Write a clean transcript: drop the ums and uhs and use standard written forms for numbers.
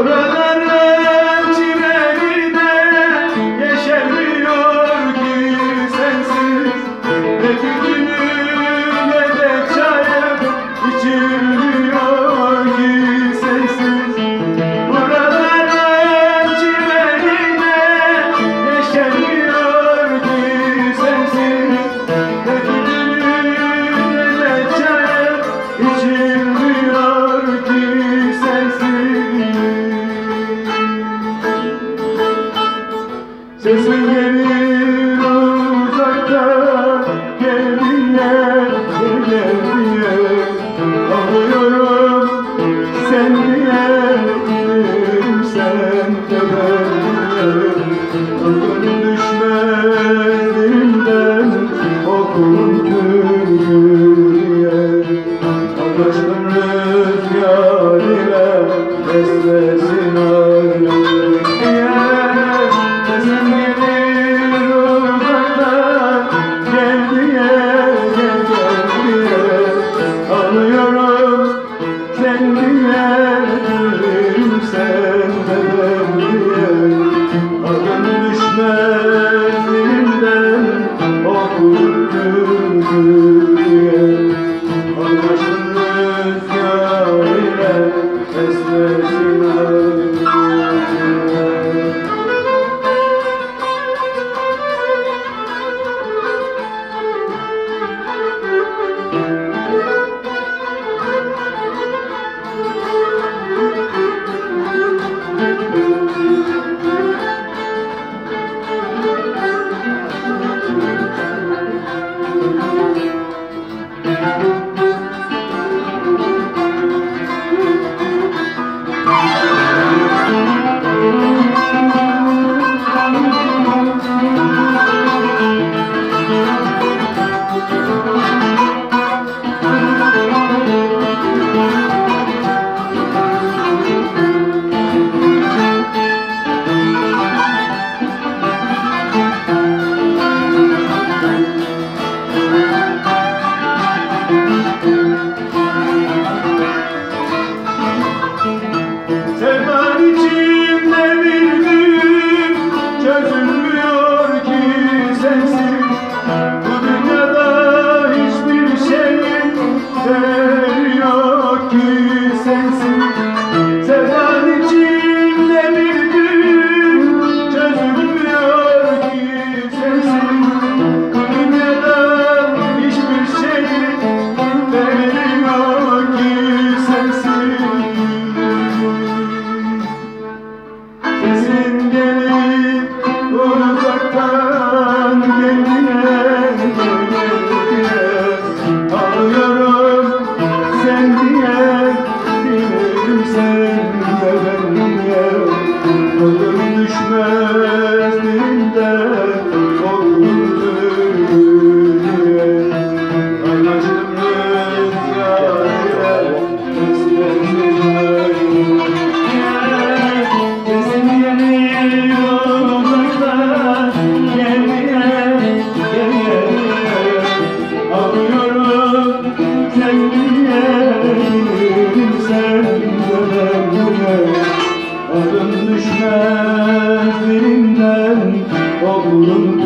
Oraların çimeninde yeşermiyor ki sensiz. Ne tütünü ne de çayım içilmiyor ki sensiz. Oraların çimeninde yeşermiyor ki sensiz. Ne tütünü ne de çayım içilmiyor ki sensiz. Sesin gelir uzaktan, geldiğine, geldiğine. Ağlıyorum sen diye, giderim sen de ben diye. Aklım düşmez dilimden, okum türküye. Anlaştım rüzgar ile, beslesin ayrılık diye. Sesin gelir uzaktan, gel diye, gel diye. Ağlıyorum sen diye, dilerim sen de ben diye. Aklım düşmez dilimden, okur türküye. Anlaştım rüzgar ile, beslesin ayrılık. Sevdan içimde bir gün çözülmüyor ki sensiz. Bu dünyada hiçbir şeyin değeri yok ki sensiz. Sevdan içimde bir gün çözülmüyor ki sensiz. Bu dünyada hiçbir şeyin değeri yok ki sensiz. Sesin gelir uzaktan, geldiğine, geldiğine. Ağlıyorum sen diye, dilerim sen de ben diye. Aklım düşmez dilimden, okur türküye. Anlaştım rüzgar ile, beslesin ayrılık. Sesin gelir uzaktan, gel diye, gel diye. Ağlıyorum sen diye, dilerim sen de ben diye. Aklım düşmez dilimden, okulum